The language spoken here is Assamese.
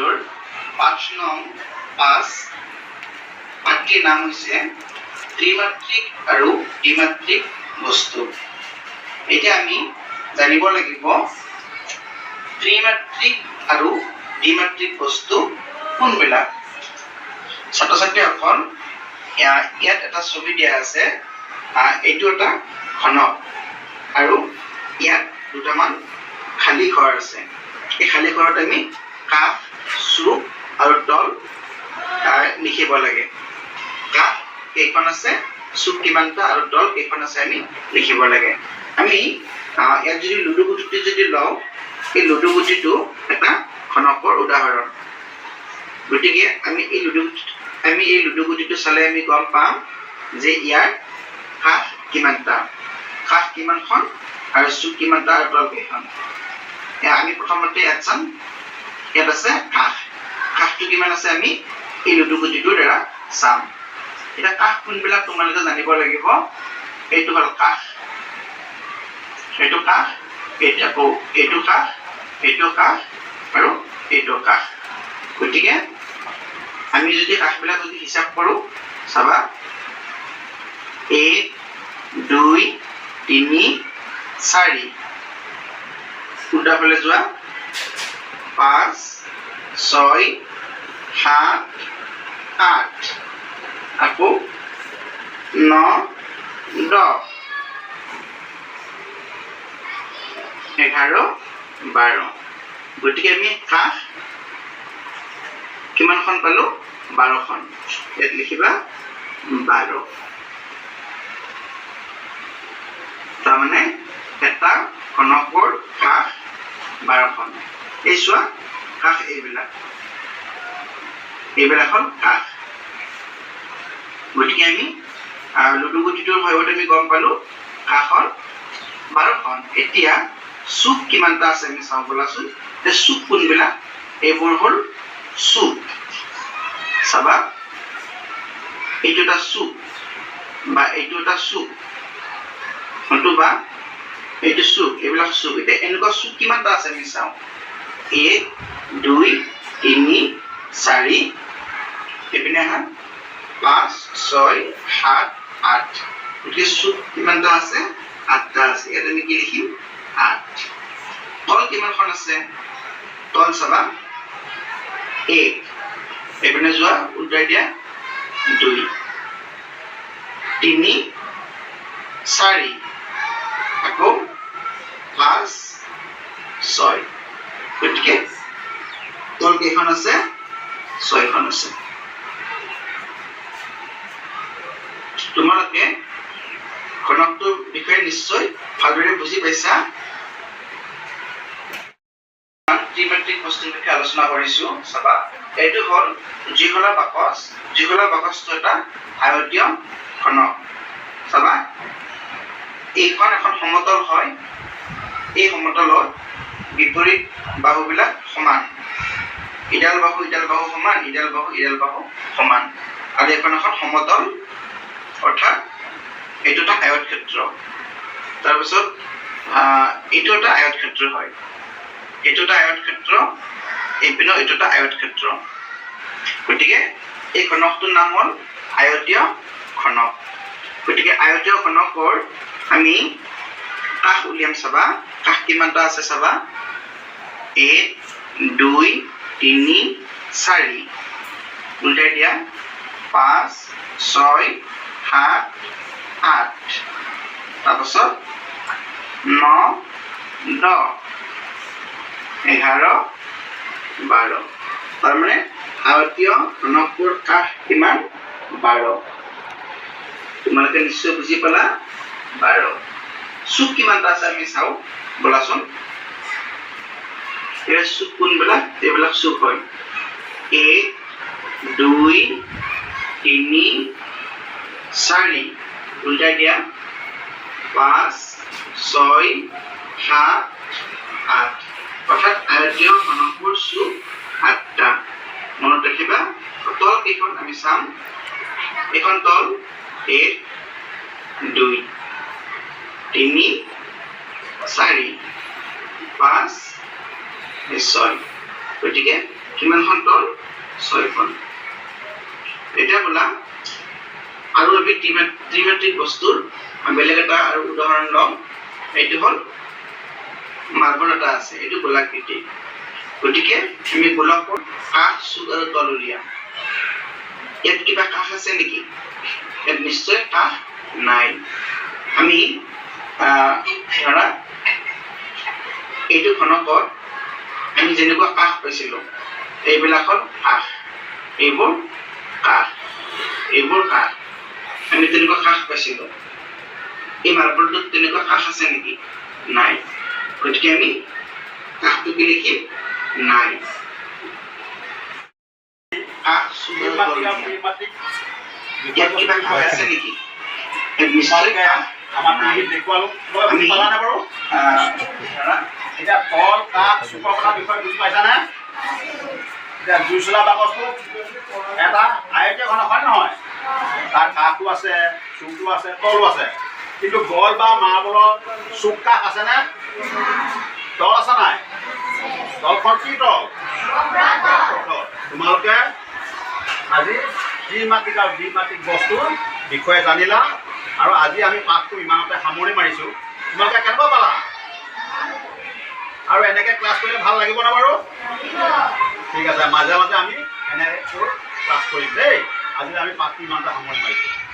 ভিডিঅ'ৰ পাঠ নং 5 পাঠটিৰ নাম হৈছে ত্ৰিমাত্ৰিক আৰু দ্বিমাত্ৰিক বস্তু। এতিয়া আমি জানিব লাগিব ত্ৰিমাত্ৰিক আৰু দ্বিমাত্ৰিক বস্তু কোনবিলাক। ছাত্ৰ-ছাত্ৰীসকল ইয়াত এটা ছবি দিয়া আছে, এইটো এটা ঘনক আৰু ইয়াত দুটামান খালী ঘৰ আছে। এই খালী ঘৰত আমি কাষ, চুক আৰু তল লিখিব লাগে। কাষ কেইখন আছে, চুক কিমানটা আৰু তল কেইখন আছে আমি লিখিব লাগে। আমি ইয়াত যদি লুডু গুটিটো যদি লওঁ, এই লুডু গুটিটো এটা ঘনকৰ উদাহৰণ। গতিকে আমি এই লুডু গুটিটো চালে আমি গম পাম যে ইয়াৰ কাষ কিমানটা, কাষ কিমানখন আৰু চুক কিমানটা আৰু তল কেইখন। আমি প্ৰথমতে ইয়াত চাম, ইয়াত আছে কাষ। কাষটো কিমান আছে আমি এই লুডু গুটিটোৰ দ্বাৰা চাম। এতিয়া কাষ কোনবিলাক তোমালোকে জানিব লাগিব। এইটো হ'ল কাষ, এইটো কাষ, এইটো কাষ, এইটো কাষ আৰু এইটো কাষ। গতিকে আমি যদি কাষবিলাক যদি হিচাপ কৰোঁ, চাবা 1 2 3 4, উল্টা ফালে যোৱা 5 6 7 8, আকৌ 9 10 11 12। গতিকে আমি কাষ কিমানখন পালো? 12খন। ইয়াত লিখিবা 12। তাৰমানে এটা ঘনকৰ কাষ 12খন। এই চোৱা কাষ এইবিলাক হ'ল কাষ। গতিকে আমি লুডু গুটিটোৰ সহায়ত আমি গম পালো কাষ হ'ল 12খন। এতিয়া চুক কিমানটা আছে আমি চাওঁ বলাচোন। চুক কোনবিলাক? এইবোৰ হ'ল চুক। চাবা এইটো এটা চুক বা এইটো এটা চুক, নতুবা এইটো চুক, এইবিলাক চুক। এতিয়া এনেকুৱা চুক কিমানটা আছে আমি চাওঁ। 1 2 3 4, এইপিনে আহা 5 6 7 8। গতিকে চুক কিমানটা আছে? 8টা আছে। ইয়াত আমি কি লিখিম? 8। তল কিমানখন আছে? তল চাবা 1, এইপিনে যোৱা উল্টাই দিয়া 2 3 4, আকৌ 5 6। গতিকে তল কেইখন আছে? 6খন আছে। তোমালোকে ঘনকটোৰ বিষয়ে নিশ্চয় ভালদৰে বুজি পাইছা। ত্ৰিমাত্ৰিক বস্তুৰ বিষয়ে আলোচনা কৰিছো। চাবা এইটো হ'ল জিঘলা বাকচ। জিঘলা বাকচটো এটা আয়তীয় ঘনক। চাবা এইখন এখন সমতল হয়। এই সমতলত বিপৰীত বাহুবিলাক সমান। ইডাল বাহু সমান, ইডাল বাহু সমান। আৰু এইখন এখন সমতল, অৰ্থাৎ এইটো এটা আয়তক্ষেত্ৰ। তাৰপিছত এইটো এটা আয়তক্ষেত্ৰ হয়। এইটো এটা আয়তক্ষেত্ৰ, এইপিনেও এইটো এটা আয়তক্ষেত্ৰ। গতিকে এই ঘনকটোৰ নাম হ'ল আয়তীয় ঘনক। গতিকে আয়তীয় ঘনকৰ আমি কাষ উলিয়াম। চাবা কাষ কিমানটা আছে চাবা। 1 2 3 4, উল্টাই দিয়া 5 6 7 8, তাৰপাছত 9 10 11 12। তাৰমানে আয়তীয় ঘনকটোৰ কাষ কিমান? 12। তোমালোকে নিশ্চয় বুজি পালা। 12। চুক কিমানটা আছে আমি চাওঁ বলাচোন। এই চুক কোনবিলাক? এইবিলাক চুক হয় 1 2 3 4, উল্টাই দিয়া 5 6 7 8। অৰ্থাৎ আয়তীয় ঘনকবোৰ চুক 8টা। মনত ৰাখিবা। তল কেইখন আমি চাম। এখন তল 1 2 3 4 5 6। গতিকে কিমানখন তল 6খন এতিয়া বোলা আৰু এবিধ ত্ৰিমাত্ৰিক বস্তুৰ বেলেগ এটা আৰু উদাহৰণ লওঁ এইটো হ'ল মাৰ্বল এটা আছে এইটো গোলাকৃতি গতিকে আমি গোলকৰ কাষ চুক আৰু তল উলিয়াম ইয়াত কিবা কাষ আছে নেকি ইয়াত নিশ্চয় কাষ নাই আমি ধৰা এইটো ঘনকৰ আমি যেনেকুৱা কাষ পাইছিলোঁ এইবিলাকৰ কাষ এইবোৰ কাষ আমি তেনেকুৱা কাষ পাইছিলোঁ এই মাৰ্বলটোত তেনেকুৱা কাষ আছে নেকি নাই গতিকে আমি কাষটো কি লিখিম নাই কাষ চুক আৰু তল ইয়াত কিবা কাষ আছে নেকি নিশ্চয় কাষ আমি এতিয়া তল কাষ চুকৰ কথা বিষয়ে বুজি পাইছানে এতিয়া জুই চলা বাকচটো এটা আয়তীয় ঘনক হয় নহয় তাৰ কাষটো আছে চুকটো আছে তলো আছে কিন্তু বল বা মাৰ্বলৰ চুক কাষ আছেনে তল আছে নাই তলখন কি তল তোমালোকে আজি ত্ৰিমাত্ৰিক আৰু দ্বিমাত্ৰিক বস্তুৰ বিষয়ে জানিলা আৰু আজি আমি পাঠটো ইমানতে সামৰণি মাৰিছোঁ তোমালোকে কেনেকুৱা পালা আৰু এনেকৈ ক্লাছ কৰিলে ভাল লাগিব না বাৰু ঠিক আছে মাজে মাজে আমি এনেকৈ ক্লাছ কৰিম দেই আজি আমি পাঠটো ইমানতে সামৰণি মাৰিছোঁ